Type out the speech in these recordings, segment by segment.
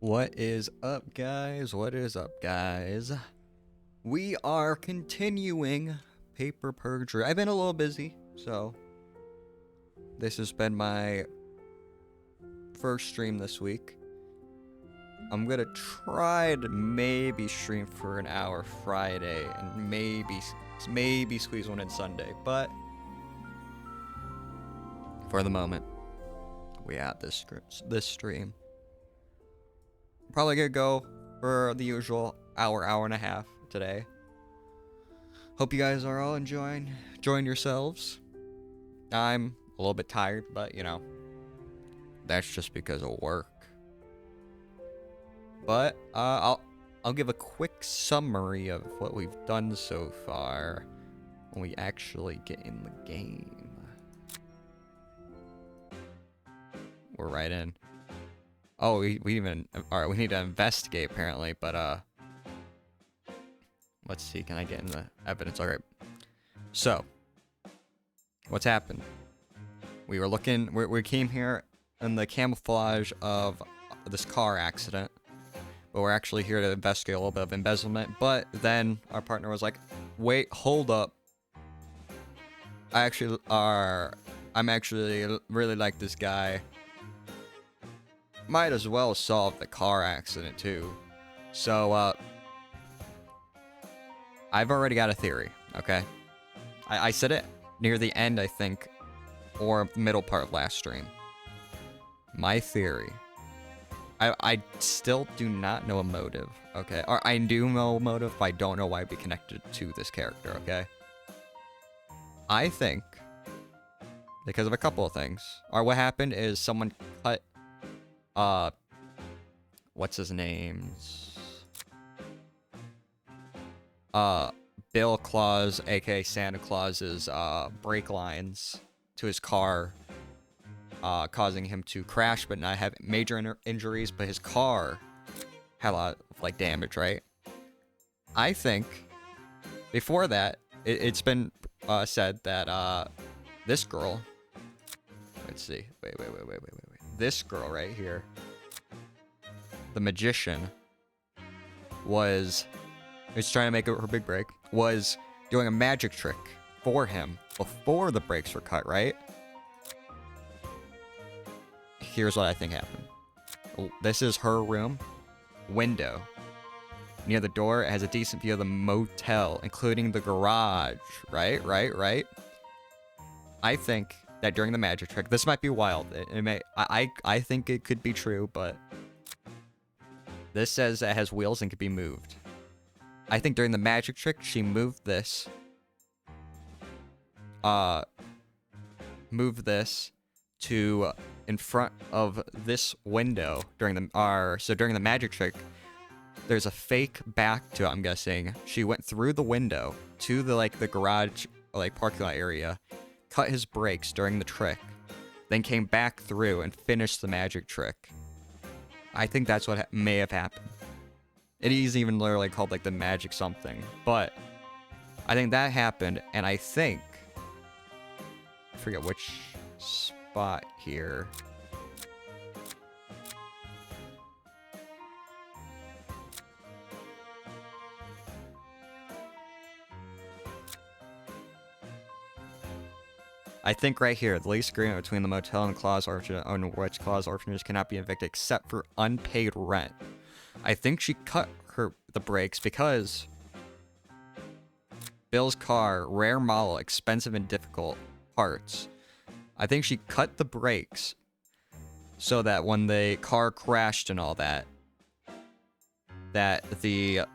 What is up, guys? What is up, guys? We are continuing Perjury. I've been a little busy, so this has been my first stream this week. I'm gonna try to maybe stream for an hour Friday and maybe squeeze one in Sunday, but for the moment, we at this stream. Probably gonna go for the usual hour and a half today. Hope you guys are all enjoying yourselves. I'm a little bit tired, but you know, that's just because of work. But I'll give a quick summary of what we've done so far when we actually get in the game. We're right in. Oh, we even... Alright, we need to investigate, apparently, but, let's see, can I get in the evidence? Alright. So, what's happened? We were looking... We came here in the camouflage of this car accident, but we're actually here to investigate a little bit of embezzlement, but then our partner was like, wait, hold up. I'm actually really like this guy. Might as well solve the car accident too. So, I've already got a theory, okay? I said it near the end, I think, or middle part of last stream. My theory. I still do not know a motive, okay? Or I do know a motive, but I don't know why it'd be connected to this character, okay? I think, because of a couple of things. Or what happened is someone cut... what's his name? Bill Claus, aka Santa Claus's, brake lines to his car, causing him to crash but not have major injuries, but his car had a lot of, like, damage, right? I think, before that, it's been, said that, this girl, let's see, wait. This girl right here, the magician, was trying to make her big break, was doing a magic trick for him before the brakes were cut, right? Here's what I think happened. This is her room. Window. Near the door, it has a decent view of the motel, including the garage. Right? I think that during the magic trick, this might be wild. I think it could be true, but this says it has wheels and could be moved. I think during the magic trick, she moved this. Moved this to in front of this window during the magic trick. There's a fake back to it, I'm guessing. She went through the window to the garage, parking lot area, cut his brakes during the trick, then came back through and finished the magic trick. I think that's what may have happened. It is even literally called, the magic something. But I think that happened, and I think... I forget which spot here. I think right here, the lease agreement between the motel and Claus Orphanage, on which Claus Orphanage cannot be evicted except for unpaid rent. I think she cut the brakes because Bill's car, rare model, expensive and difficult parts. I think she cut the brakes so that when the car crashed and all that, it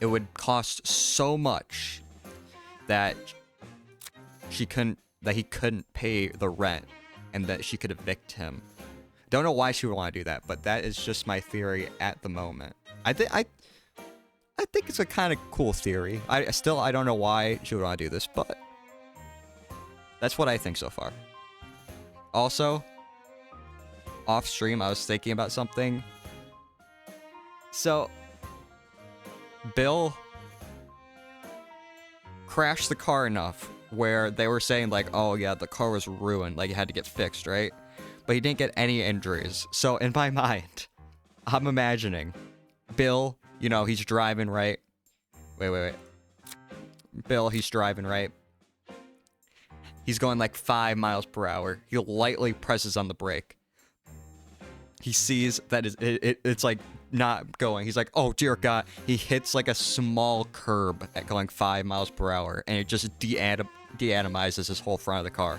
would cost so much that he couldn't pay the rent, and that she could evict him. Don't know why she would want to do that, but that is just my theory at the moment. I think it's a kind of cool theory. I don't know why she would want to do this, but that's what I think so far. Also, off stream, I was thinking about something. So, Bill crashed the car enough where they were saying, oh yeah, the car was ruined, it had to get fixed, right? But he didn't get any injuries. So in my mind, I'm imagining Bill, you know, he's driving right. Wait. Bill, he's driving right. He's going like 5 miles per hour. He lightly presses on the brake. He sees that it's like not going. He's like, oh dear God. He hits like a small curb at going 5 miles per hour, and it just deatomizes his whole front of the car.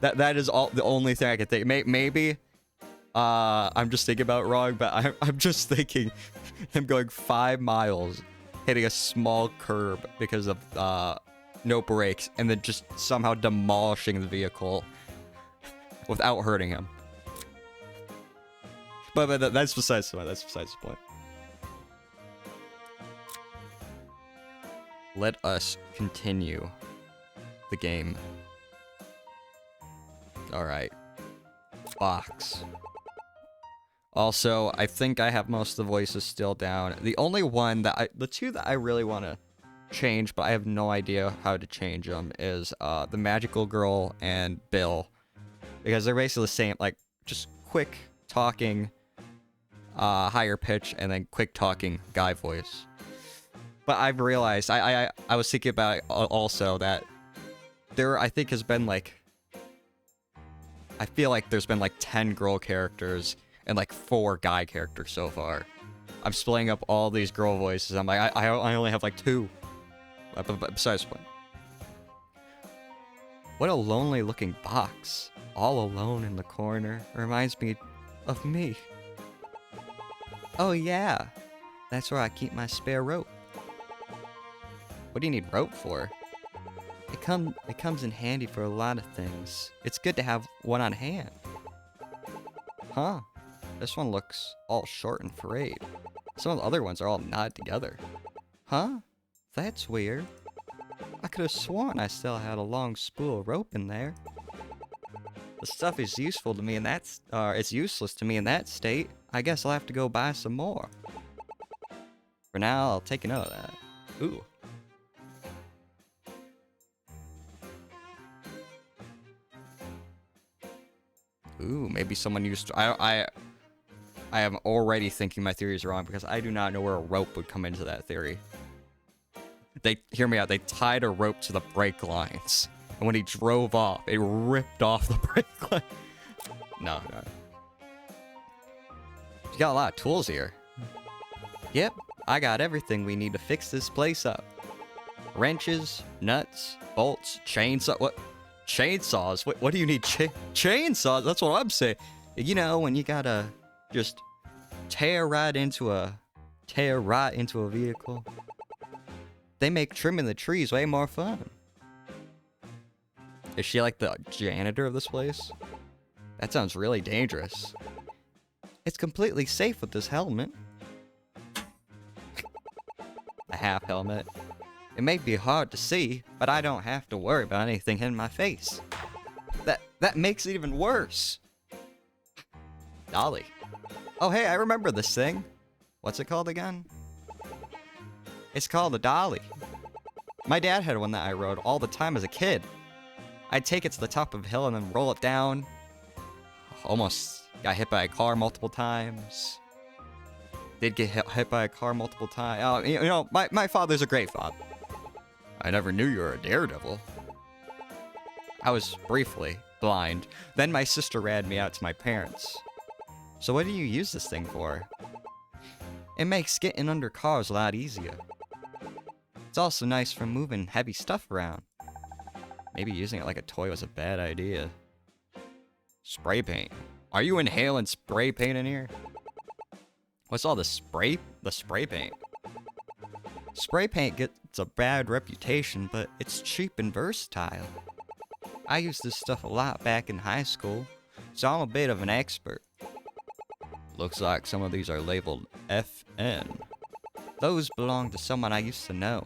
that is all the only thing I can think. Maybe I'm just thinking about it wrong, but I'm just thinking him going 5 miles, hitting a small curb because of no brakes, and then just somehow demolishing the vehicle without hurting him. But that's besides the point. That's besides the point. Let us continue the game. Alright. Box. Also, I think I have most of the voices still down. The only one that the two that I really want to change, but I have no idea how to change them, is the Magical Girl and Bill. Because they're basically the same, like, just quick talking, higher pitch, and then quick talking guy voice. But I've realized, I was thinking about it also, that there, I think, has been, like, I feel like there's been, like, 10 girl characters and, like, 4 guy characters so far. I'm splitting up all these girl voices. I'm like, I only have, like, 2. But besides the point. What a lonely looking box. All alone in the corner. Reminds me of me. Oh yeah. That's where I keep my spare rope. What do you need rope for? It comes in handy for a lot of things. It's good to have one on hand. Huh. This one looks all short and frayed. Some of the other ones are all knotted together. Huh? That's weird. I could have sworn I still had a long spool of rope in there. The stuff is useful to me and that's it's useless to me in that state. I guess I'll have to go buy some more. For now, I'll take a note of that. Ooh. Ooh, maybe someone used I am already thinking my theory is wrong because I do not know where a rope would come into that theory. Hear me out, they tied a rope to the brake lines. And when he drove off, it ripped off the brake line. No. You got a lot of tools here. Yep, I got everything we need to fix this place up. Wrenches, nuts, bolts, chainsaw. What? Chainsaws? What do you need? Chainsaws? That's what I'm saying. You know, when you gotta just tear right into a vehicle. They make trimming the trees way more fun. Is she like the janitor of this place? That sounds really dangerous. It's completely safe with this helmet. A half helmet. It may be hard to see, but I don't have to worry about anything hitting my face. That makes it even worse. Dolly. Oh hey, I remember this thing. What's it called again? It's called a dolly. My dad had one that I rode all the time as a kid. I'd take it to the top of a hill and then roll it down. Almost got hit by a car multiple times. Did get hit by a car multiple times. Oh, you know, my father's a great father. I never knew you were a daredevil. I was briefly blind. Then my sister ratted me out to my parents. So what do you use this thing for? It makes getting under cars a lot easier. It's also nice for moving heavy stuff around. Maybe using it like a toy was a bad idea. Spray paint. Are you inhaling spray paint in here? What's all the spray paint? Spray paint gets a bad reputation, but it's cheap and versatile. I used this stuff a lot back in high school, so I'm a bit of an expert. Looks like some of these are labeled FN. Those belong to someone I used to know.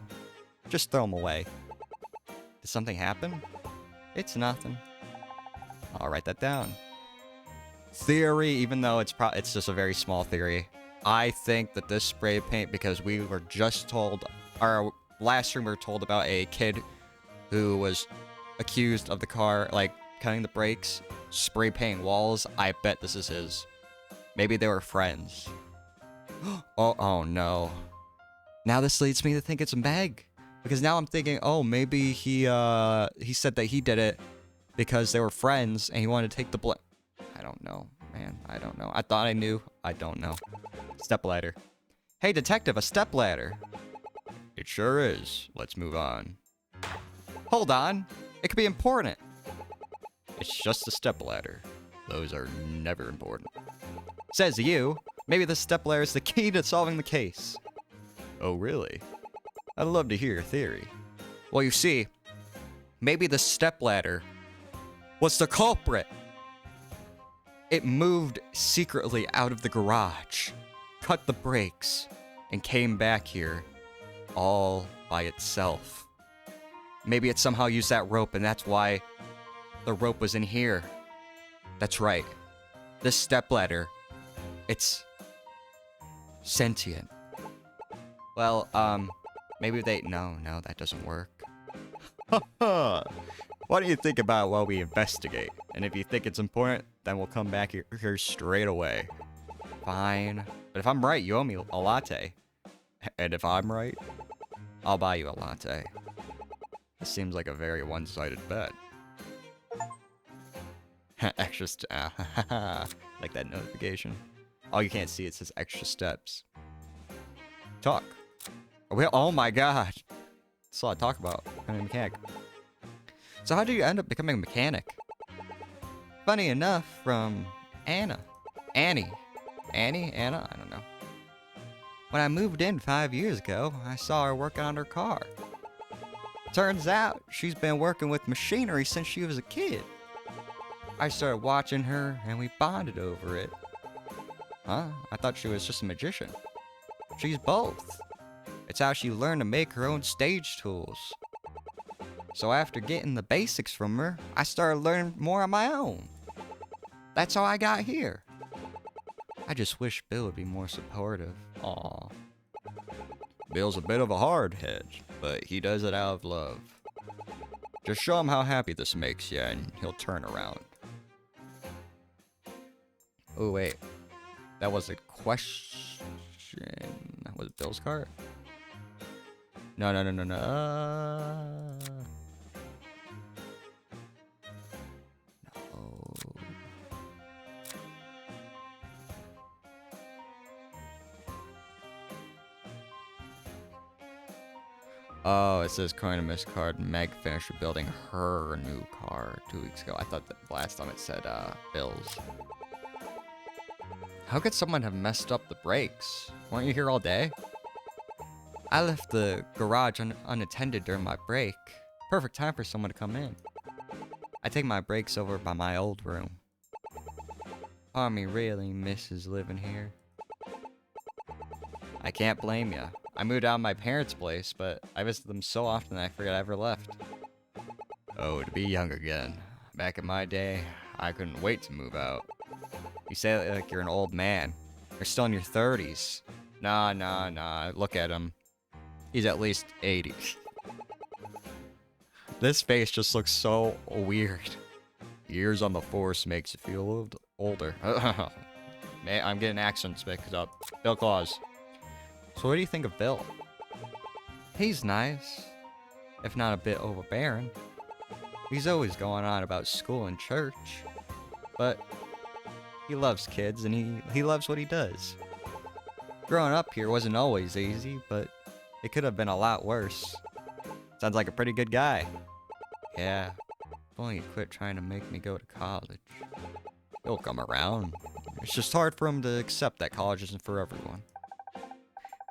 Just throw them away. Did something happen? It's nothing. I'll write that down. Theory, even though it's just a very small theory. I think that this spray paint, because we were just told, our last stream we were told about a kid who was accused of the car, like, cutting the brakes, spray painting walls. I bet this is his. Maybe they were friends. Oh no. Now this leads me to think it's Meg. Because now I'm thinking, oh, maybe he said that he did it because they were friends and he wanted to take the blame. I don't know, man. I don't know. I thought I knew. I don't know. Stepladder. Hey, detective, a stepladder. It sure is. Let's move on. Hold on. It could be important. It's just a stepladder. Those are never important. Says you. Maybe the stepladder is the key to solving the case. Oh, really? I'd love to hear your theory. Well, you see, maybe the stepladder was the culprit. It moved secretly out of the garage, cut the brakes, and came back here all by itself. Maybe it somehow used that rope, and that's why the rope was in here. That's right. This stepladder, it's sentient. Well, maybe they... No, that doesn't work. Why don't you think about it while we investigate? And if you think it's important, then we'll come back here straight away. Fine. But if I'm right, you owe me a latte. And if I'm right, I'll buy you a latte. This seems like a very one-sided bet. Extra like that notification. Oh, you can't see it says extra steps. Talk. Oh my god. That's all I talk about. I'm a mechanic. So how do you end up becoming a mechanic? Funny enough, from Anna. Annie? Anna? I don't know. When I moved in 5 years ago, I saw her working on her car. Turns out, she's been working with machinery since she was a kid. I started watching her, and we bonded over it. Huh? I thought she was just a magician. She's both. It's how she learned to make her own stage tools. So after getting the basics from her, I started learning more on my own. That's how I got here. I just wish Bill would be more supportive. Aw. Bill's a bit of a hard head, but he does it out of love. Just show him how happy this makes you, and he'll turn around. Oh, wait. That was a question. Was it Bill's card? No. No. Oh, it says coin a missed card. Meg finished building her new car 2 weeks ago. I thought that last time it said Bill's. How could someone have messed up the brakes? Weren't you here all day? I left the garage unattended during my break. Perfect time for someone to come in. I take my breaks over by my old room. Part of me really misses living here. I can't blame ya. I moved out of my parents' place, but I visit them so often that I forget I ever left. Oh, to be young again. Back in my day, I couldn't wait to move out. You say it like you're an old man. You're still in your 30s. Nah. Look at him. He's at least 80. This face just looks so weird. Years on the force makes you feel older. Man, I'm getting accents mixed up. Bill Claus. So what do you think of Bill? He's nice, if not a bit overbearing. He's always going on about school and church, but he loves kids and he loves what he does. Growing up here wasn't always easy, but it could have been a lot worse. Sounds like a pretty good guy. Yeah, if only he'd quit trying to make me go to college. He'll come around. It's just hard for him to accept that college isn't for everyone.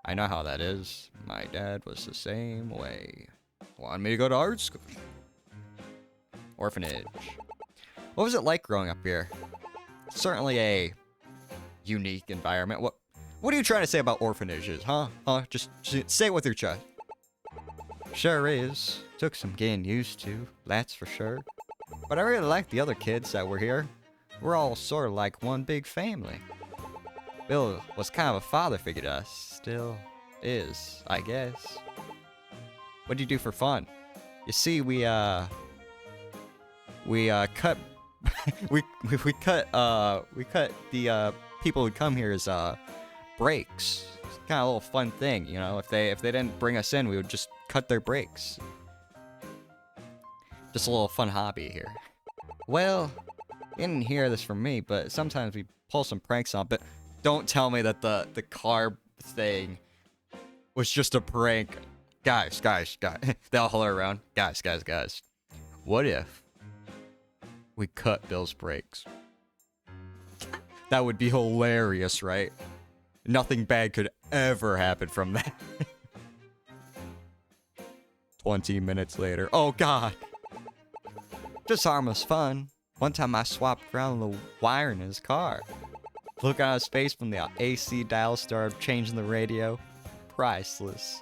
I know how that is. My dad was the same way. Wanted me to go to art school. Orphanage. What was it like growing up here? Certainly a unique environment. What are you trying to say about orphanages, huh? Just say it with your chest. Sure is. Took some getting used to, that's for sure. But I really like the other kids that were here. We're all sort of like one big family. Bill was kind of a father figure to us. Still is, I guess. What do you do for fun? You see, we cut we cut the people would come here as breaks. It's kind of a little fun thing, you know. If they didn't bring us in, we would just cut their breaks. Just a little fun hobby here. Well, you didn't hear this from me, but sometimes we pull some pranks on. But don't tell me that the car thing was just a prank. Guys. They all holler around. Guys. What if we cut Bill's brakes? That would be hilarious, right? Nothing bad could ever happen from that. 20 minutes later. Oh, God. Just harmless fun. One time I swapped around the wire in his car. Look on his face when the AC dial started changing the radio. Priceless.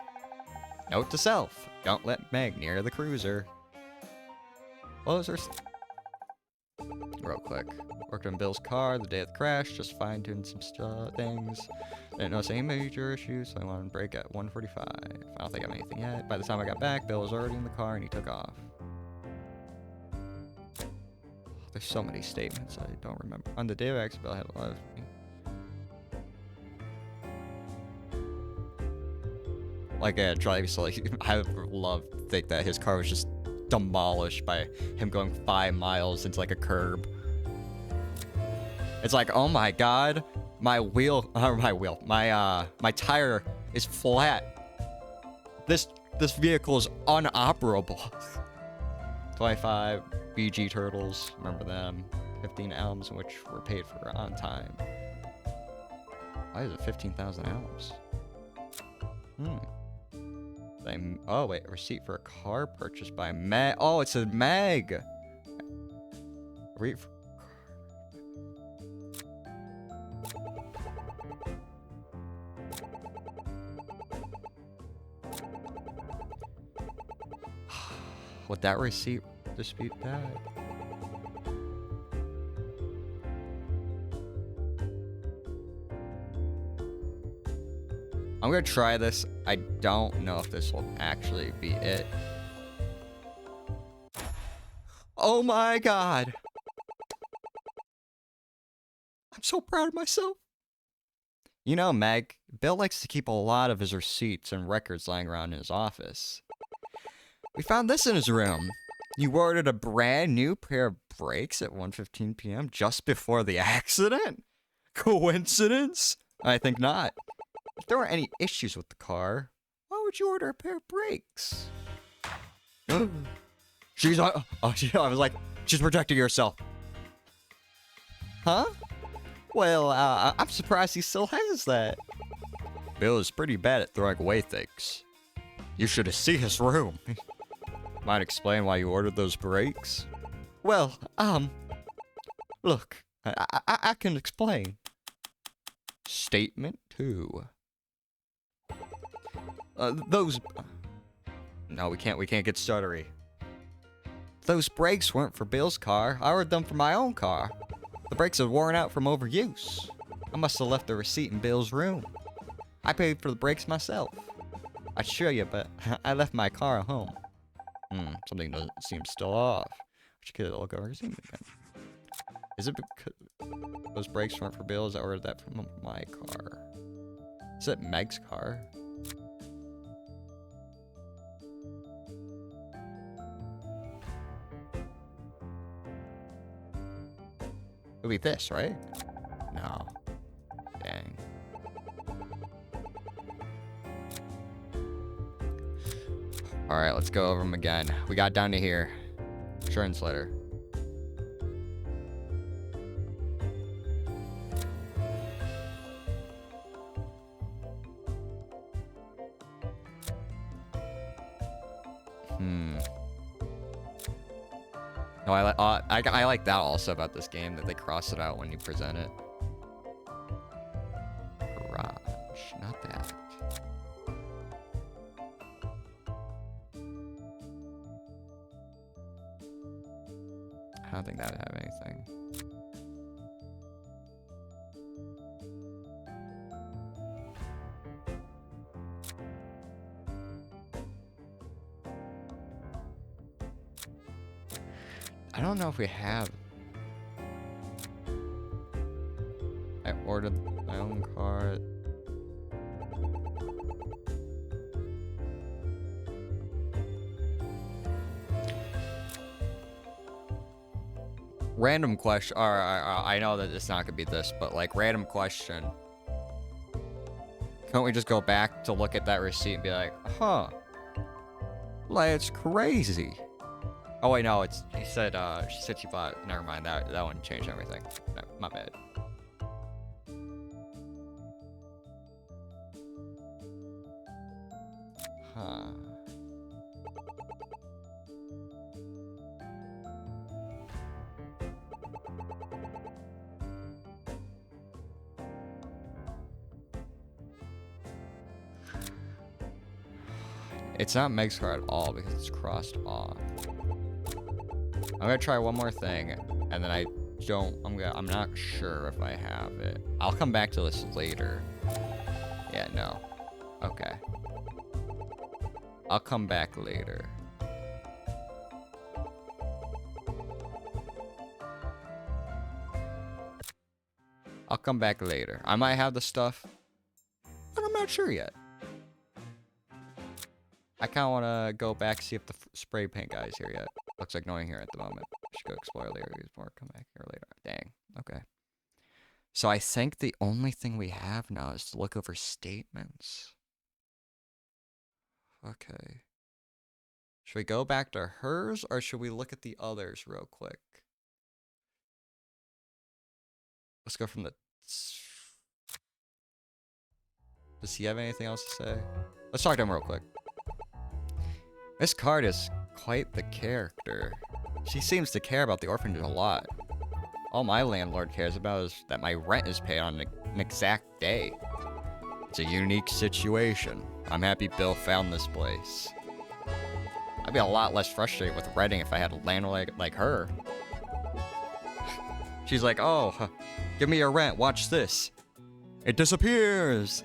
Note to self. Don't let Meg near the cruiser. What was her... Real quick. Worked on Bill's car the day of the crash. Just fine-tuned some things. Didn't notice any major issues, so I wanted to break at 1:45. I don't think I have anything yet. By the time I got back, Bill was already in the car and he took off. There's so many statements I don't remember. On the day of accident, Bill had a lot of me. Like, yeah, drives, like, I would love to think that his car was just demolished by him going 5 miles into, like, a curb. It's like, oh my god, my tire is flat. This vehicle is unoperable. 25 BG Turtles, remember them. 15 albums, which were paid for on time. Why is it 15,000 albums? Oh wait, a receipt for a car purchased by Meg. Oh, it's a Meg. Would that receipt dispute that? I'm gonna try this. I don't know if this will actually be it. Oh my god! I'm so proud of myself. You know, Meg, Bill likes to keep a lot of his receipts and records lying around in his office. We found this in his room. You ordered a brand new pair of brakes at 1:15 p.m. just before the accident? Coincidence? I think not. If there weren't any issues with the car, why would you order a pair of brakes? I was like, she's protecting herself. Huh? Well, I'm surprised he still has that. Bill is pretty bad at throwing away things. You should see his room. Might explain why you ordered those brakes? Well, look, I can explain. Statement 2. No, we can't get stuttery. Those brakes weren't for Bill's car. I ordered them for my own car. The brakes had worn out from overuse. I must have left the receipt in Bill's room. I paid for the brakes myself. I'd show you, but I left my car at home. Something doesn't seem still off. I should get a look over his email again. Is it because those brakes weren't for Bill's? I ordered that from my car. Is it Meg's car? It'll be this, right? No. Dang. Alright, let's go over them again. We got down to here. Insurance letter. No, I like that also about this game, that they cross it out when you present it. Garage, not that. I don't think that would have anything. I don't know if we have. ordered my own car. Random question. I know that it's not gonna be this, but like random question. Can't we just go back to look at that receipt and be like, huh? Like, it's crazy. Oh wait, no, it's she said she bought. Never mind, that one changed everything. No, my bad. Huh. It's not Meg's car at all because it's crossed off. I'm gonna try one more thing, and then I'm not sure if I have it. I'll come back to this later. Yeah, no. Okay. I'll come back later. I'll come back later. I might have the stuff, but I'm not sure yet. I kind of want to go back and see if the spray paint guy's here yet. Looks like no one here at the moment. I should go explore later. Come back here later. Dang. Okay. So I think the only thing we have now is to look over statements. Okay. Should we go back to hers, or should we look at the others real quick? Let's go from the... Does he have anything else to say? Let's talk to him real quick. This card is quite the character. She seems to care about the orphanage a lot. All my landlord cares about is that my rent is paid on an exact day. It's a unique situation. I'm happy Bill found this place. I'd be a lot less frustrated with renting if I had a landlord like her. She's like, oh, give me your rent, watch this. It disappears.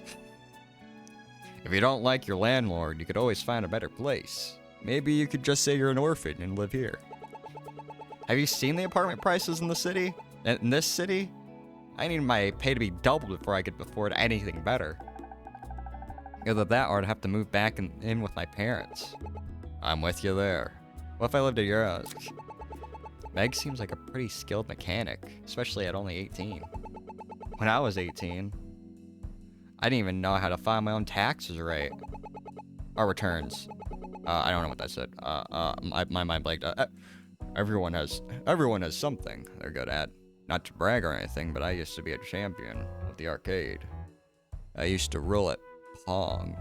If you don't like your landlord, you could always find a better place. Maybe you could just say you're an orphan and live here. Have you seen the apartment prices in the city? In this city? I need my pay to be doubled before I could afford anything better. Either that or I'd have to move back in with my parents. I'm with you there. What if I lived at your house? Meg seems like a pretty skilled mechanic, especially at only 18. When I was 18, I didn't even know how to file my own taxes right. Or returns. I don't know what that said. My mind blanked. Everyone has something they're good at. Not to brag or anything, but I used to be a champion of the arcade. I used to rule at Pong.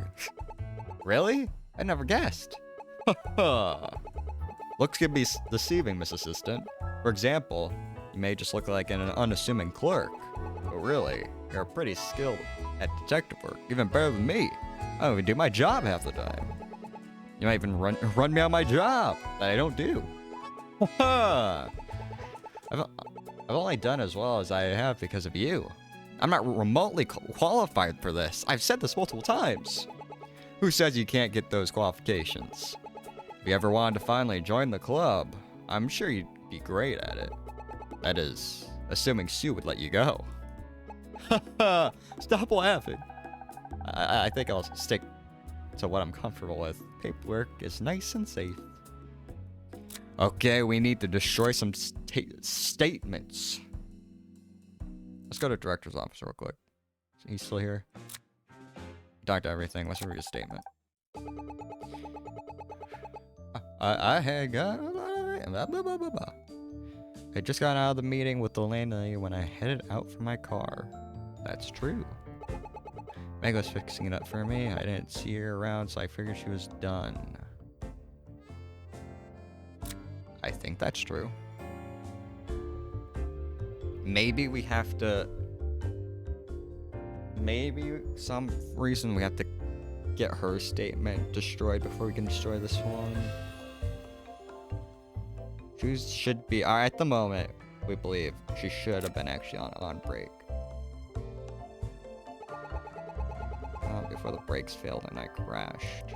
Really? I never guessed. Looks can be deceiving, Miss Assistant. For example, you may just look like an unassuming clerk, but really, you're pretty skilled at detective work, even better than me. I don't even do my job half the time. You might even run me on my job that I don't do. I've only done as well as I have because of you. I'm not remotely qualified for this. I've said this multiple times. Who says you can't get those qualifications? If you ever wanted to finally join the club, I'm sure you'd be great at it. That is, assuming Sue would let you go. Stop laughing. I think I'll stick to what I'm comfortable with. Paperwork is nice and safe. Okay, we need to destroy some statements. Let's go to director's office real quick. He's still here. Doctor everything. Let's read a statement. I had got blah, blah, blah, blah, blah. I just got out of the meeting with the landlady when I headed out for my car. That's true. Meg was fixing it up for me. I didn't see her around, so I figured she was done. I think that's true. Maybe we have to... Maybe some reason we have to get her statement destroyed before we can destroy this one. She should be... Alright, at the moment, we believe she should have been actually on break. Before the brakes failed and I crashed.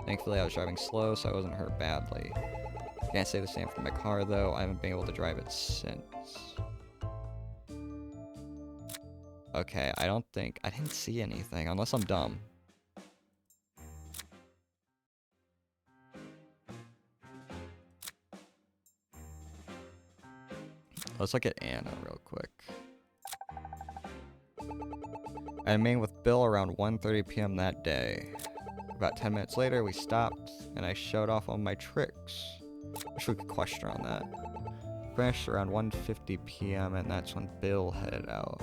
Thankfully, I was driving slow, so I wasn't hurt badly. Can't say the same for my car, though. I haven't been able to drive it since. Okay, I didn't see anything, unless I'm dumb. Let's look at Anna real quick. I remained with Bill around 1:30 p.m. that day. About 10 minutes later, we stopped, and I showed off all my tricks. Wish we could question on that. Finished around 1:50 p.m., and that's when Bill headed out.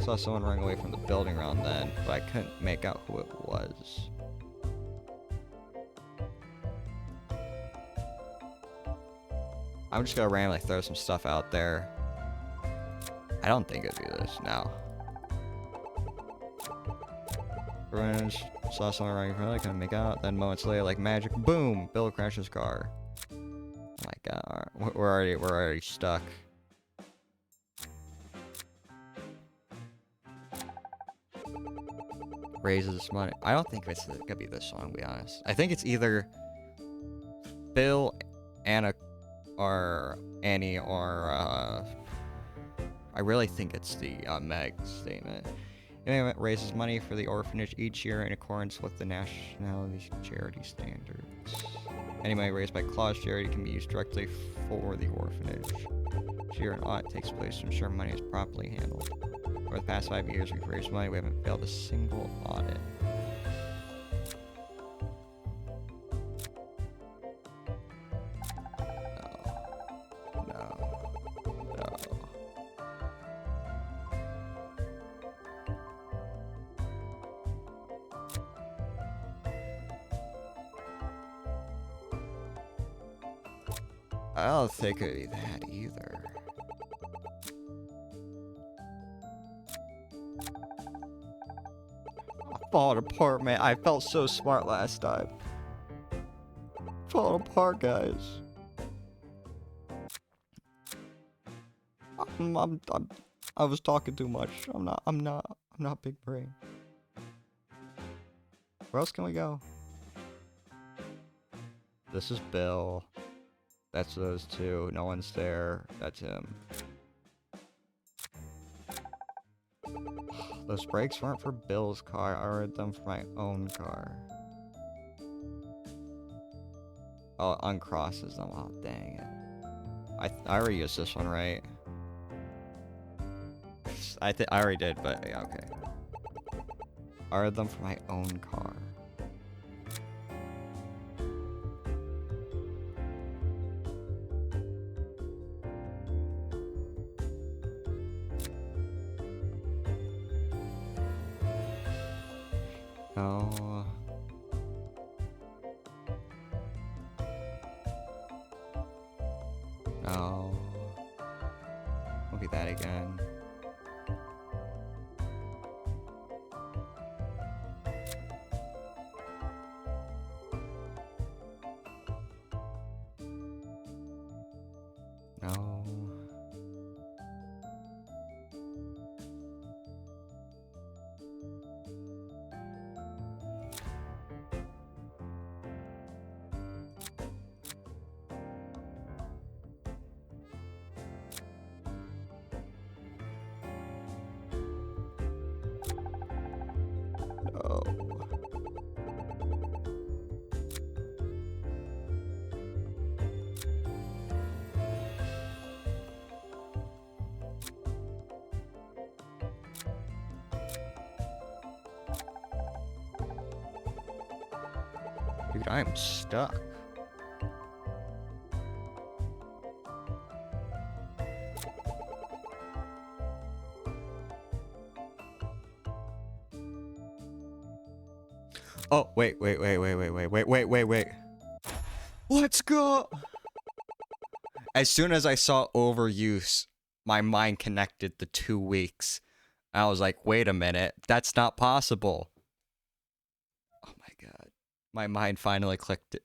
Saw someone running away from the building around then, but I couldn't make out who it was. I'm just gonna randomly throw some stuff out there. I don't think it'd be this now. Revenge, saw someone running from it, I couldn't make out. Then moments later, like magic, boom! Bill crashed his car. Oh my god, we're already stuck. Raises money. I don't think it's gonna be this song, to be honest. I think it's either Bill, Anna, or Annie, or I really think it's the Meg statement. Anyway, raises money for the orphanage each year in accordance with the nationality charity standards. Any money raised by Claus charity can be used directly for the orphanage. Each year an audit takes place to ensure money is properly handled. Over the past 5 years we've raised money, we haven't failed a single audit. I don't think it'd be that either. I falling apart, man. I felt so smart last time. Falling apart, guys. I was talking too much. I'm not big brain. Where else can we go? This is Bill. That's those two. No one's there. That's him. Those brakes weren't for Bill's car. I ordered them for my own car. Oh, it uncrosses them. Oh, dang it. I already used this one, right? I already did, but yeah, okay. I ordered them for my own car. No. No. Won't be that again. No. No. Dude, I am stuck. Oh, wait. Let's go! As soon as I saw overuse, my mind connected the 2 weeks. I was like, wait a minute, that's not possible. Oh my god. My mind finally clicked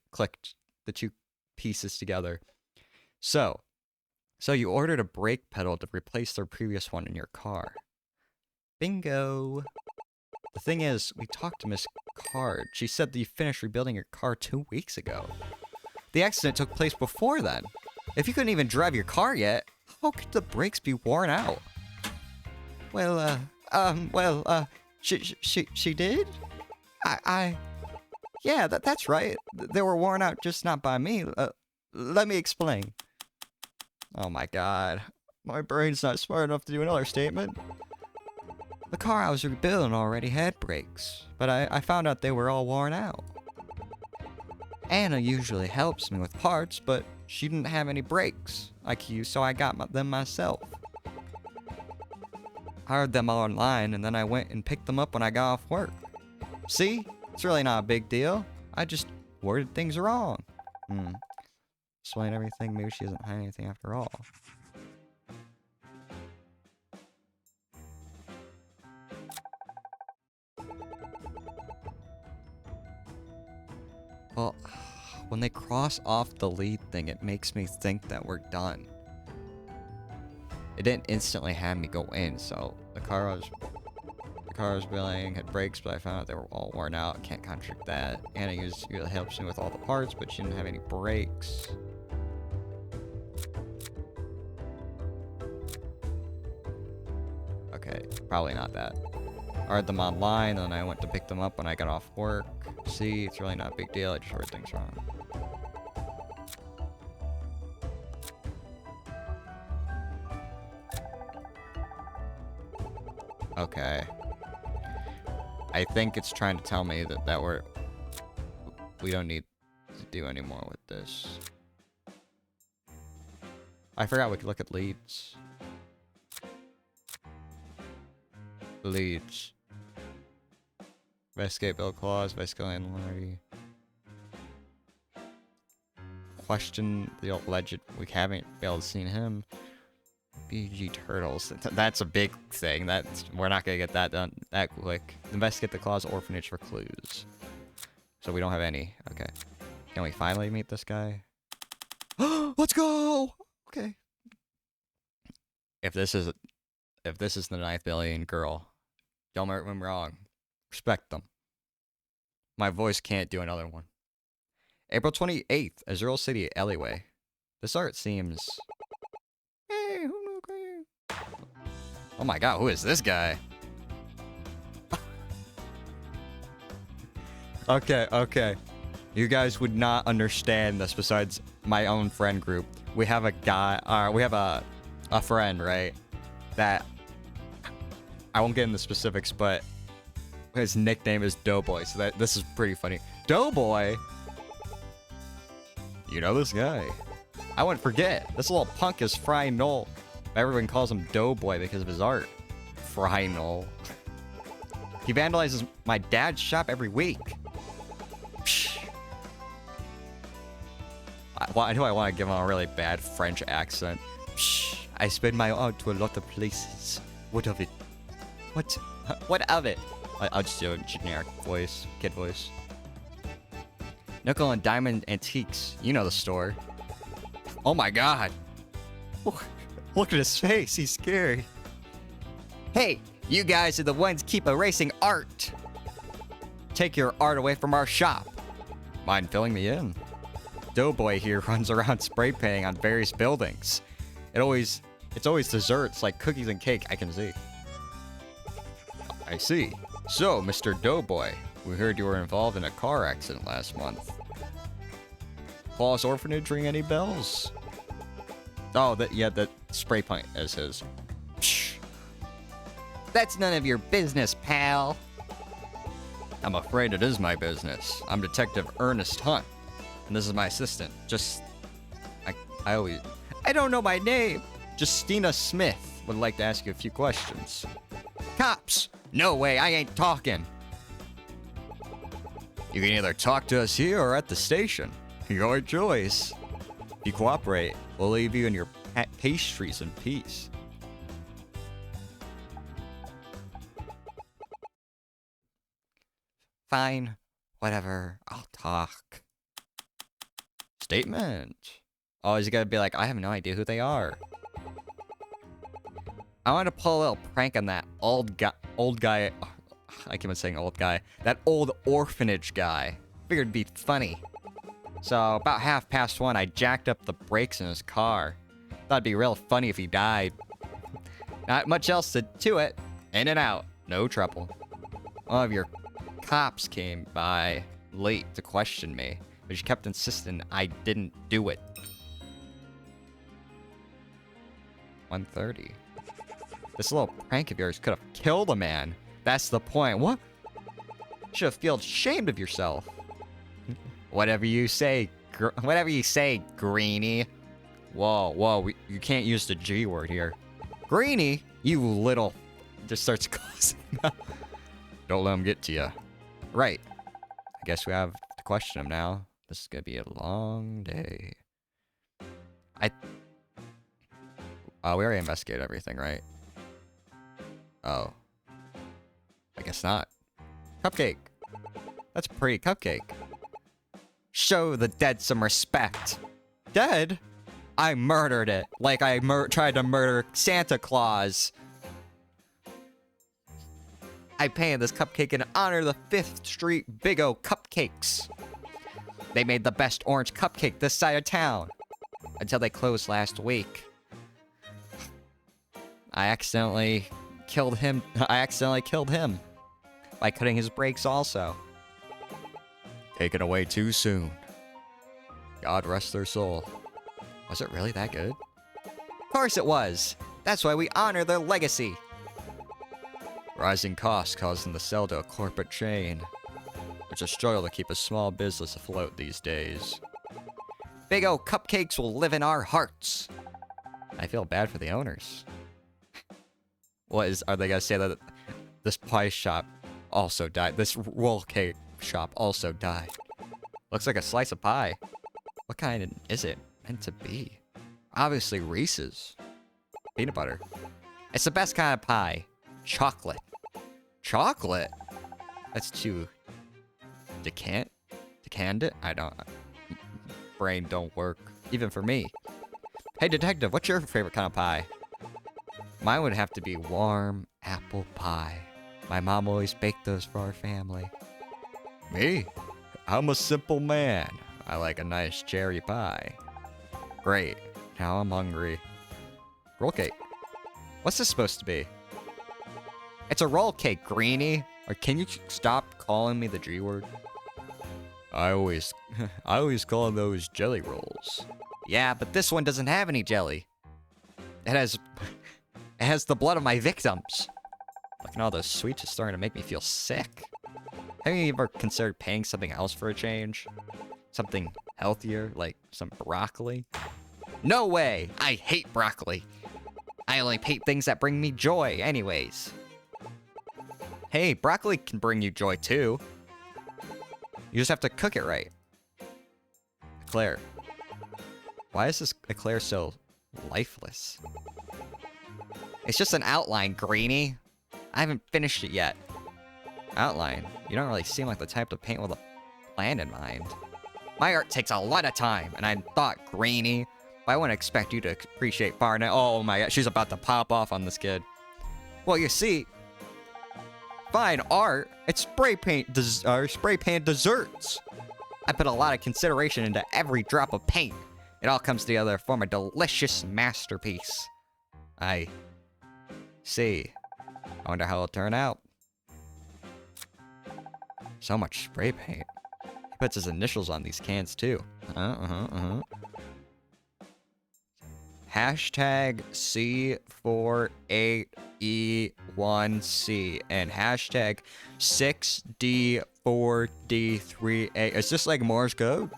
the 2 pieces together. So you ordered a brake pedal to replace the previous one in your car. Bingo. The thing is, we talked to Miss Card. She said that you finished rebuilding your car 2 weeks ago. The accident took place before then. If you couldn't even drive your car yet, how could the brakes be worn out? Well, she did? Yeah, that's right. They were worn out, just not by me. Let me explain. Oh my god. My brain's not smart enough to do another statement. The car I was rebuilding already had brakes, but I found out they were all worn out. Anna usually helps me with parts, but she didn't have any brakes like you, so I got them myself. I ordered them online, and then I went and picked them up when I got off work. See? It's really not a big deal. I just worded things wrong. Explain everything. Maybe she doesn't hide anything after all. Well, when they cross off the lead thing, it makes me think that we're done. It didn't instantly have me go in, so the car was billing, had brakes, but I found out they were all worn out. Can't contradict that. Anna usually helps me with all the parts, but she didn't have any brakes. Okay, probably not that. I ordered them online, and then I went to pick them up when I got off work. See, it's really not a big deal. I just ordered things wrong. Okay. I think it's trying to tell me that we don't need to do any more with this. I forgot we could look at leads. Leads. Investigate bill clause, investigate landlord. Question the alleged. We haven't been able to see him. BG Turtles. That's a big thing. We're not gonna get that done that quick. Investigate the clause orphanage for clues. So we don't have any. Okay. Can we finally meet this guy? Let's go! Okay. If this is the 9th billion girl, don't get me wrong. Respect them. My voice can't do another one. April 28th, Azure City alleyway. This art seems... Hey, who knew? Oh my god, who is this guy? Okay. You guys would not understand this besides my own friend group. We have a guy, we have a friend, right? That... I won't get into specifics, but his nickname is Doughboy, so this is pretty funny. Doughboy? You know this guy. I wouldn't forget. This little punk is Fry Knoll. Everyone calls him Doughboy because of his art. Fry Knoll. He vandalizes my dad's shop every week. Why do I want to give him a really bad French accent? I spend my art to a lot of places. What of it? What of it? I'll just do a generic voice, kid voice. Nickel and Diamond Antiques. You know the store. Oh my god. Look at his face. He's scary. Hey, you guys are the ones keep erasing art. Take your art away from our shop. Mind filling me in? Doughboy here runs around spray painting on various buildings. It's always desserts like cookies and cake, I can see. I see. So, Mr. Doughboy, we heard you were involved in a car accident last month. Claus Orphanage ring any bells? Oh, that spray paint is his. Psh. That's none of your business, pal. I'm afraid it is my business. I'm Detective Ernest Hunt, and this is my assistant. I don't know my name. Justina Smith would like to ask you a few questions. Cops! No way, I ain't talking. You can either talk to us here or at the station. Your choice. If you cooperate, we'll leave you and your pastries in peace. Fine. Whatever. I'll talk. Statement. Oh, is he gonna be like, I have no idea who they are. I want to pull a little prank on that old guy. I keep on saying old guy. That old orphanage guy. Figured it'd be funny. So about 1:30, I jacked up the brakes in his car. Thought it'd be real funny if he died. Not much else to it. In and out. No trouble. One of your cops came by late to question me, but she kept insisting I didn't do it. 1:30. This little prank of yours could have killed a man. That's the point. What? Should have felt ashamed of yourself. Whatever you say, Greenie. Whoa, you can't use the G word here. Greenie, you little... Just starts cussing. Don't let him get to you. Right. I guess we have to question him now. This is gonna be a long day. We already investigated everything, right? Oh. I guess not. Cupcake. That's a pretty cupcake. Show the dead some respect. Dead? I murdered it. Like I tried to murder Santa Claus. I painted this cupcake in honor of the 5th Street Big O Cupcakes. They made the best orange cupcake this side of town. Until they closed last week. I accidentally killed him by cutting his brakes also. Taken away too soon. God rest their soul. Was it really that good? Of course it was. That's why we honor their legacy. Rising costs caused them to sell to a corporate chain. It's a struggle to keep a small business afloat these days. Big O Cupcakes will live in our hearts. I feel bad for the owners. Are they gonna say that this pie shop also died? This roll cake shop also died. Looks like a slice of pie. What kind is it meant to be? Obviously Reese's. Peanut butter. It's the best kind of pie. Chocolate. Chocolate? That's too... Decandent? I don't... Brain don't work. Even for me. Hey detective, what's your favorite kind of pie? Mine would have to be warm apple pie. My mom always baked those for our family. Me? I'm a simple man. I like a nice cherry pie. Great. Now I'm hungry. Roll cake. What's this supposed to be? It's a roll cake, Greenie. Or can you stop calling me the G word? I always call those jelly rolls. Yeah, but this one doesn't have any jelly. It has the blood of my victims. Looking at all those sweets is starting to make me feel sick. Have you ever considered paying something else for a change? Something healthier, like some broccoli? No way! I hate broccoli. I only paint things that bring me joy anyways. Hey, broccoli can bring you joy too. You just have to cook it right. Eclair. Why is this eclair so lifeless? It's just an outline, Greenie. I haven't finished it yet. Outline? You don't really seem like the type to paint with a plan in mind. My art takes a lot of time, and I thought, Greenie, but I wouldn't expect you to appreciate far enough. Oh my god, she's about to pop off on this kid. Well, you see, fine art, it's spray paint desserts. I put a lot of consideration into every drop of paint. It all comes together to form a delicious masterpiece. I see. I wonder how it'll turn out. So much spray paint. He puts his initials on these cans too. Hashtag C48E1C and hashtag 6D4D3A. Is this like Morse code?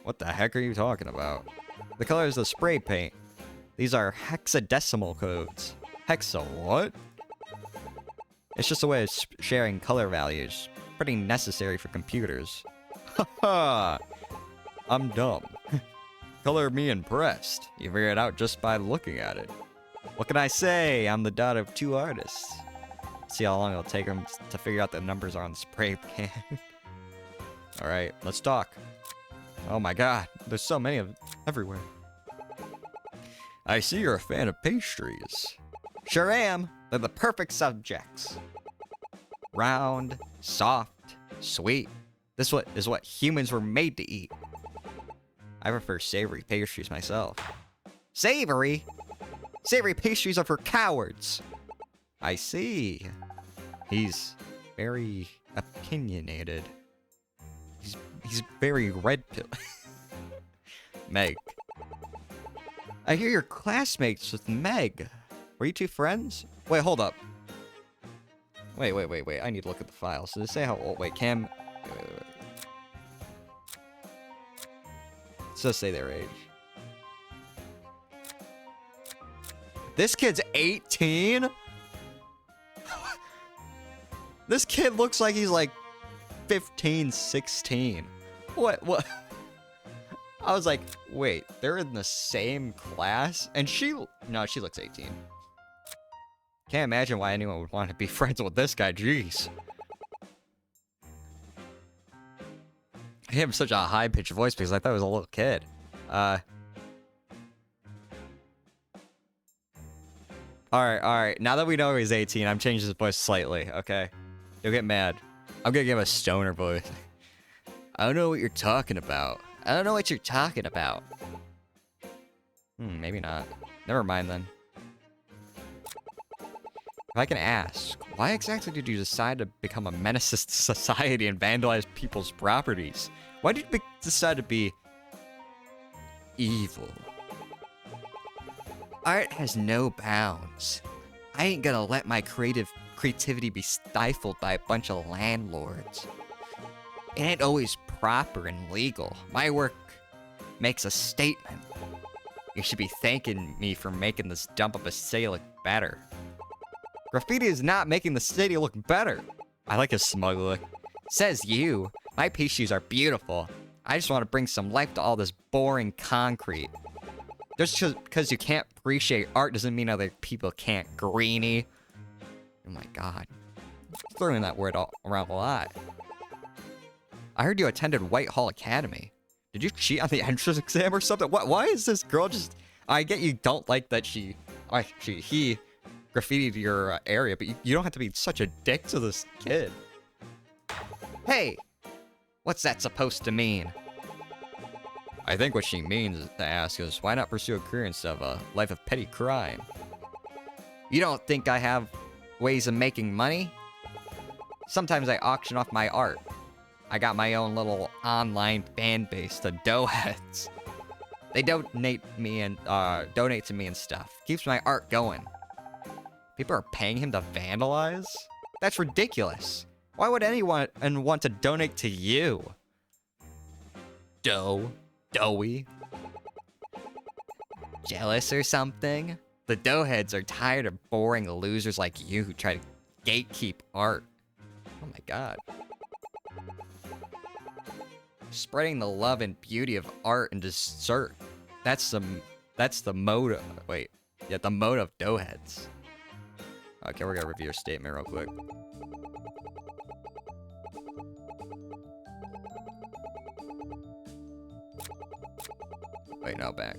What the heck are you talking about? The color is the spray paint. These are hexadecimal codes. Hexa what? It's just a way of sharing color values. Pretty necessary for computers. Haha! I'm dumb. Color me impressed. You figure it out just by looking at it. What can I say? I'm the daughter of 2 artists. See how long it'll take them to figure out the numbers on the spray can. Alright, let's talk. Oh my god, there's so many of them everywhere. I see you're a fan of pastries. Sure am. They're the perfect subjects. Round, soft, sweet. This is what humans were made to eat. I prefer savory pastries myself. Savory? Savory pastries are for cowards. I see. He's very opinionated. He's very red pill. Meg. I hear you're classmates with Meg. Were you two friends? Wait, hold up. Wait. I need to look at the files. Does it say how old? Wait, Cam. Wait. It does say their age. This kid's 18? This kid looks like he's like 15, 16. What? I was like, wait, they're in the same class? And no, she looks 18. Can't imagine why anyone would want to be friends with this guy, jeez. I have such a high-pitched voice because I thought I was a little kid. Alright. Now that we know he's 18, I'm changing his voice slightly, okay? You'll get mad. I'm gonna give him a stoner voice. I don't know what you're talking about. Maybe not. Never mind then. If I can ask, why exactly did you decide to become a menace to society and vandalize people's properties? Why did you decide to be evil? Art has no bounds. I ain't gonna let my creativity be stifled by a bunch of landlords. It ain't always proper and legal. My work makes a statement. You should be thanking me for making this dump of a city look better. Graffiti is not making the city look better. I like his smug look. Says you. My pastries are beautiful. I just want to bring some life to all this boring concrete. Just because you can't appreciate art doesn't mean other people can't, greenie. Oh my god. Throwing that word around a lot. I heard you attended Whitehall Academy. Did you cheat on the entrance exam or something? Why is this girl just... I get you don't like that he graffitied your area, but you don't have to be such a dick to this kid. Hey! What's that supposed to mean? I think what she means to ask is, why not pursue a career instead of a life of petty crime? You don't think I have ways of making money? Sometimes I auction off my art. I got my own little online fan base, the Doughheads. They donate to me and stuff. Keeps my art going. People are paying him to vandalize? That's ridiculous. Why would anyone want to donate to you? Doughy. Jealous or something? The Doughheads are tired of boring losers like you who try to gatekeep art. Oh my god. Spreading the love and beauty of art and dessert. That's the mode of... Wait. Yeah, the mode of Doughheads. Okay, we're gonna review your statement real quick. Wait, no, back.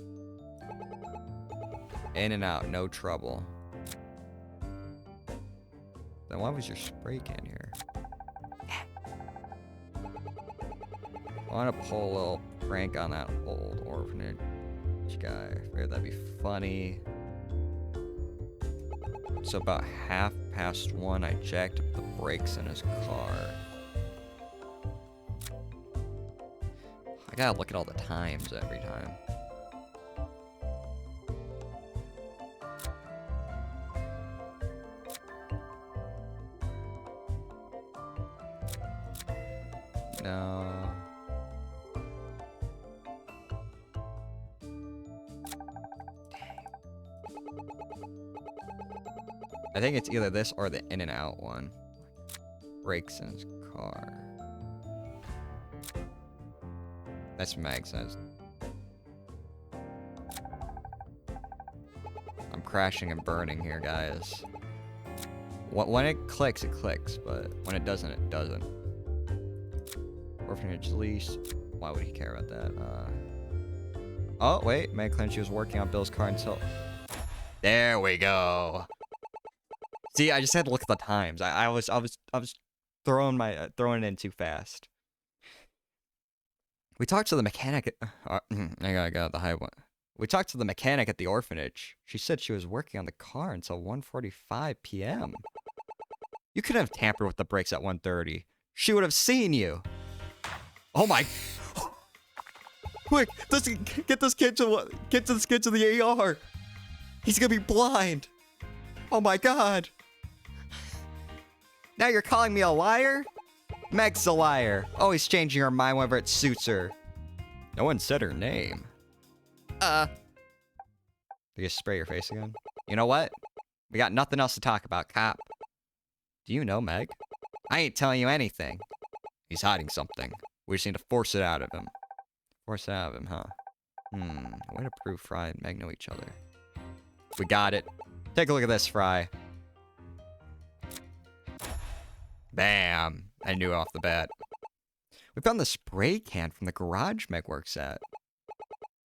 In and out, no trouble. Then why was your spray can here? I want to pull a little prank on that old orphanage guy. I figured that'd be funny. So about 1:30, I jacked up the brakes in his car. I gotta look at all the times every time. No. I think it's either this or the in and out one. Brakes in his car. That's Mag says. I'm crashing and burning here, guys. When it clicks, but when it doesn't, it doesn't. Orphanage lease. Why would he care about that? Oh, wait. Meg claimed she was working on Bill's car until... There we go. See, I just had to look at the times. I was throwing throwing it in too fast. We talked to the mechanic. I got the high one. We talked to the mechanic at the orphanage. She said she was working on the car until 1:45 p.m. You couldn't have tampered with the brakes at 1:30. She would have seen you. Oh my! Quick, get this kid to the ER. He's gonna be blind. Oh my god! Now you're calling me a liar? Meg's a liar. Always changing her mind whenever it suits her. No one said her name. Did you spray your face again? You know what? We got nothing else to talk about, cop. Do you know Meg? I ain't telling you anything. He's hiding something. We just need to force it out of him. Force it out of him, huh? Way to prove Fry and Meg know each other. We got it. Take a look at this, Fry. Bam! I knew off the bat. We found the spray can from the garage Meg works at.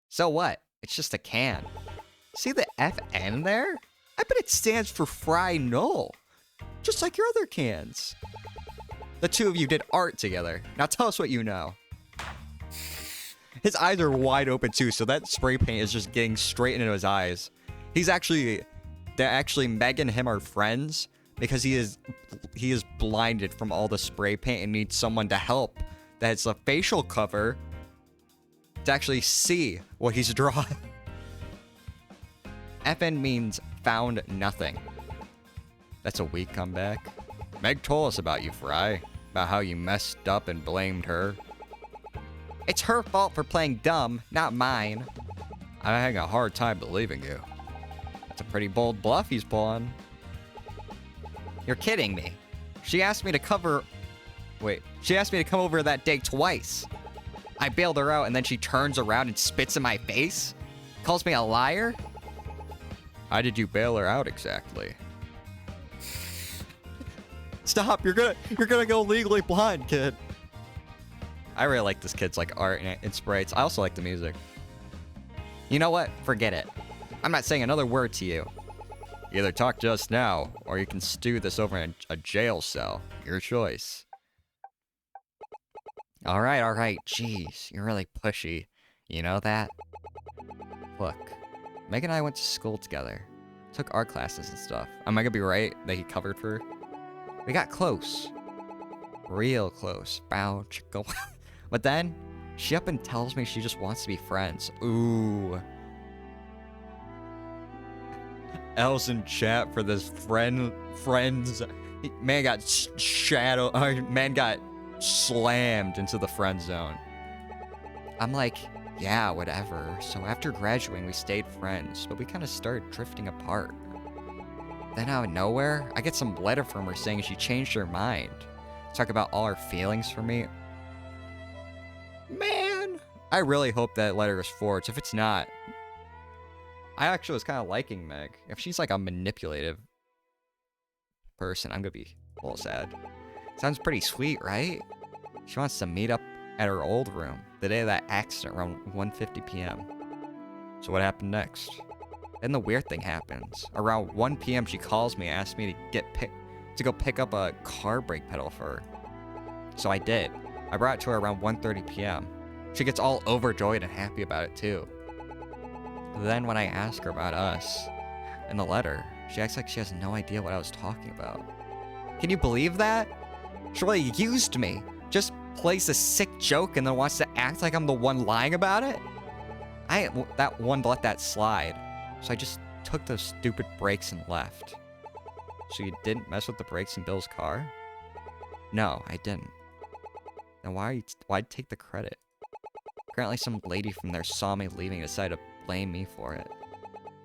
So what? It's just a can. See the FN there? I bet it stands for Fry Null. Just like your other cans. The two of you did art together. Now tell us what you know. His eyes are wide open too, so that spray paint is just getting straight into his eyes. Meg and him are friends because he is blinded from all the spray paint and needs someone to help. That's a facial cover to actually see what he's drawing. FN means found nothing. That's a weak comeback. Meg told us about you, Fry. About how you messed up and blamed her. It's her fault for playing dumb, not mine. I'm having a hard time believing you. It's a pretty bold bluff he's pulling. You're kidding me. She asked me to come over that day twice. I bailed her out and then she turns around and spits in my face? Calls me a liar? How did you bail her out exactly? Stop, you're gonna go legally blind, kid. I really like this kid's art and it sprites. I also like the music. You know what? Forget it. I'm not saying another word to you. Either talk to us now, or you can stew this over in a jail cell. Your choice. Alright. Jeez, you're really pushy. You know that? Look, Meg and I went to school together. Took art classes and stuff. Am I gonna be right that he covered for her? We got close. Real close. Bow, chickle. But then, she up and tells me she just wants to be friends. Ooh. Else in chat for this friends. Man got man got slammed into the friend zone. I'm like, yeah, whatever. So after graduating, we stayed friends, but we kind of started drifting apart. Then out of nowhere, I get some letter from her saying she changed her mind. Talk about all her feelings for me. Man, I really hope that letter is forged. If it's not, I actually was kind of liking Meg. If she's like a manipulative person, I'm gonna be a little sad. Sounds pretty sweet, right? She wants to meet up at her old room the day of that accident around 1:50 p.m. So what happened next? Then the weird thing happens. Around 1 p.m. she calls me and asks me to go pick up a car brake pedal for her. So I did. I brought it to her around 1:30 p.m. She gets all overjoyed and happy about it too. Then when I ask her about us and the letter, she acts like she has no idea what I was talking about. Can you believe that? She really used me. Just plays a sick joke and then wants to act like I'm the one lying about it? I ain't that one to let that slide. So I just took those stupid brakes and left. So you didn't mess with the brakes in Bill's car? No, I didn't. Then why'd take the credit? Apparently some lady from there saw me leaving and decided to blame me for it.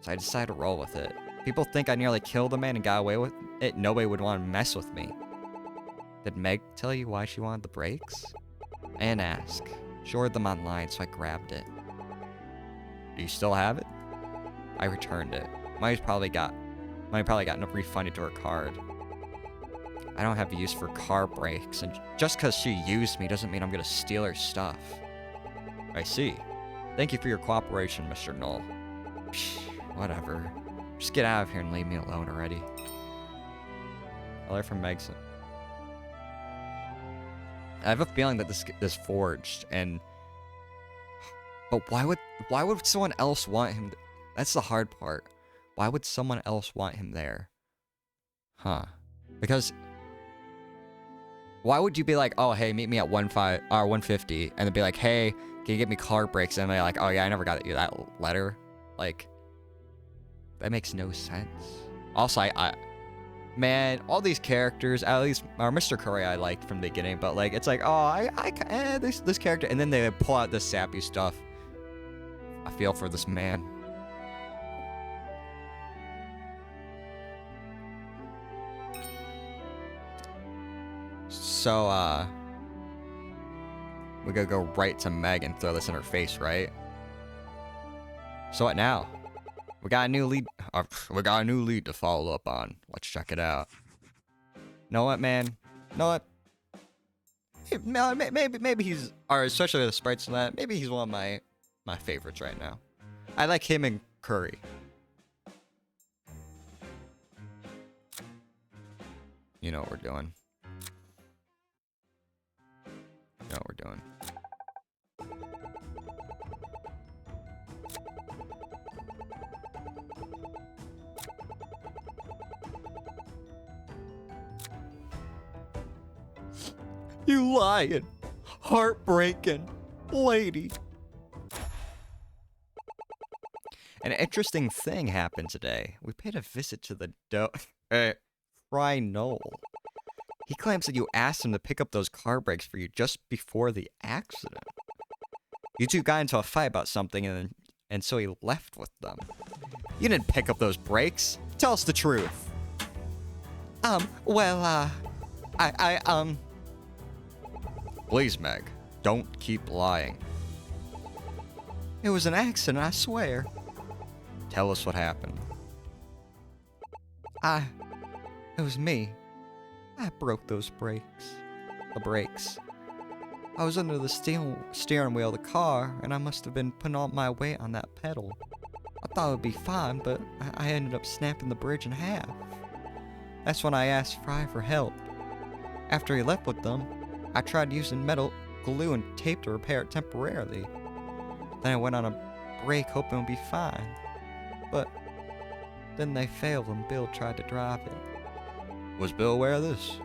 So I decided to roll with it. People think I nearly killed a man and got away with it. Nobody would want to mess with me. Did Meg tell you why she wanted the brakes? I didn't ask. She ordered them online, so I grabbed it. Do you still have it? I returned it. Money probably got refunded to her card. I don't have use for car brakes, and just because she used me doesn't mean I'm gonna steal her stuff. I see. Thank you for your cooperation, Mr. Null. Psh, whatever. Just get out of here and leave me alone already. A letter from Megson. I have a feeling that this forged, and but why would someone else want him? That's the hard part. Why would someone else want him there? Huh? Because why would you be like, oh hey, meet me at 150, and then be like, hey, can you get me car brakes? And they're like, oh yeah, I never got you that letter. Like, that makes no sense. Also, man, all these characters, at least, or Mr. Curry I liked from the beginning, but like, it's like, oh, this character, and then they pull out this sappy stuff. I feel for this man. So, we gotta go right to Meg and throw this in her face, right? So what now? We got a new lead. We got a new lead to follow up on. Let's check it out. Know what, man? Know what? Maybe he's, or especially the sprites and that. Maybe he's one of my favorites right now. I like him and Curry. You know what we're doing. You know what we're doing. You lying, heartbreaking lady. An interesting thing happened today. We paid a visit to the Fry Knoll. He claims that you asked him to pick up those car brakes for you just before the accident. You two got into a fight about something, and so he left with them. You didn't pick up those brakes. Tell us the truth. Well, Please, Meg, don't keep lying. It was an accident, I swear. Tell us what happened. It was me. I broke those brakes. The brakes. I was under the steering wheel of the car, and I must have been putting all my weight on that pedal. I thought it would be fine, but I ended up snapping the bridge in half. That's when I asked Fry for help. After he left with them, I tried using metal glue and tape to repair it temporarily. Then I went on a break hoping it would be fine. But then they failed when Bill tried to drive it. Was Bill aware of this?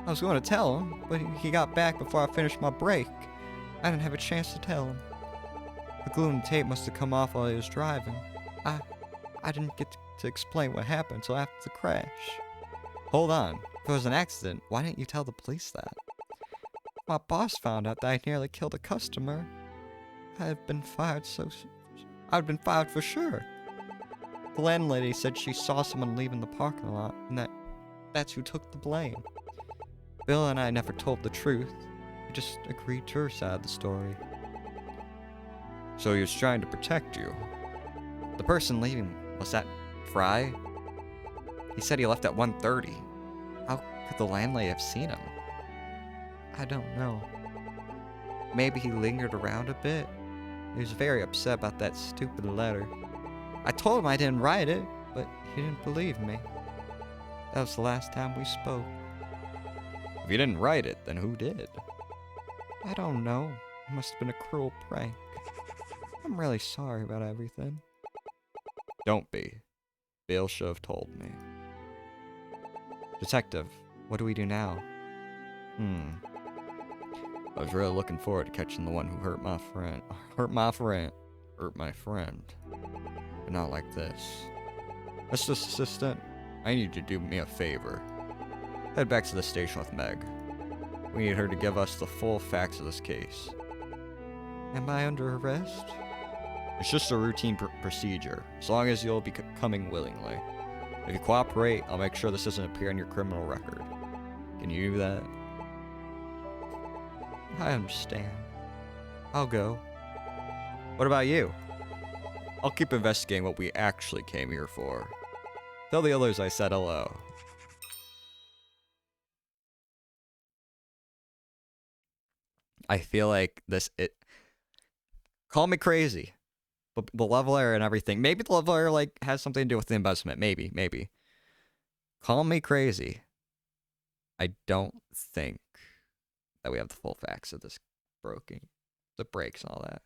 I was going to tell him, but he got back before I finished my break. I didn't have a chance to tell him. The glue and tape must have come off while he was driving. I didn't get to explain what happened until after the crash. Hold on. If it was an accident, why didn't you tell the police that? My boss found out that I nearly killed a customer. I'd been fired for sure. The landlady said she saw someone leaving the parking lot, and that's who took the blame. Bill and I never told the truth. We just agreed to her side of the story. So he was trying to protect you. The person leaving, was that Fry? He said he left at 1:30. How could the landlady have seen him? I don't know. Maybe he lingered around a bit. He was very upset about that stupid letter. I told him I didn't write it, but he didn't believe me. That was the last time we spoke. If you didn't write it, then who did? I don't know. It must have been a cruel prank. I'm really sorry about everything. Don't be. Bill should have told me. Detective, what do we do now? I was really looking forward to catching the one who hurt my friend. Hurt my friend. But not like this. Mr. Assistant, I need you to do me a favor. Head back to the station with Meg. We need her to give us the full facts of this case. Am I under arrest? It's just a routine procedure, as long as you'll be coming willingly. If you cooperate, I'll make sure this doesn't appear on your criminal record. Can you do that? I understand. I'll go. What about you? I'll keep investigating what we actually came here for. Tell the others I said hello. I feel like call me crazy, but the level error and everything. Maybe the level error like has something to do with the investment. Maybe. Call me crazy, I don't think that we have the full facts of this broken, the brakes and all that.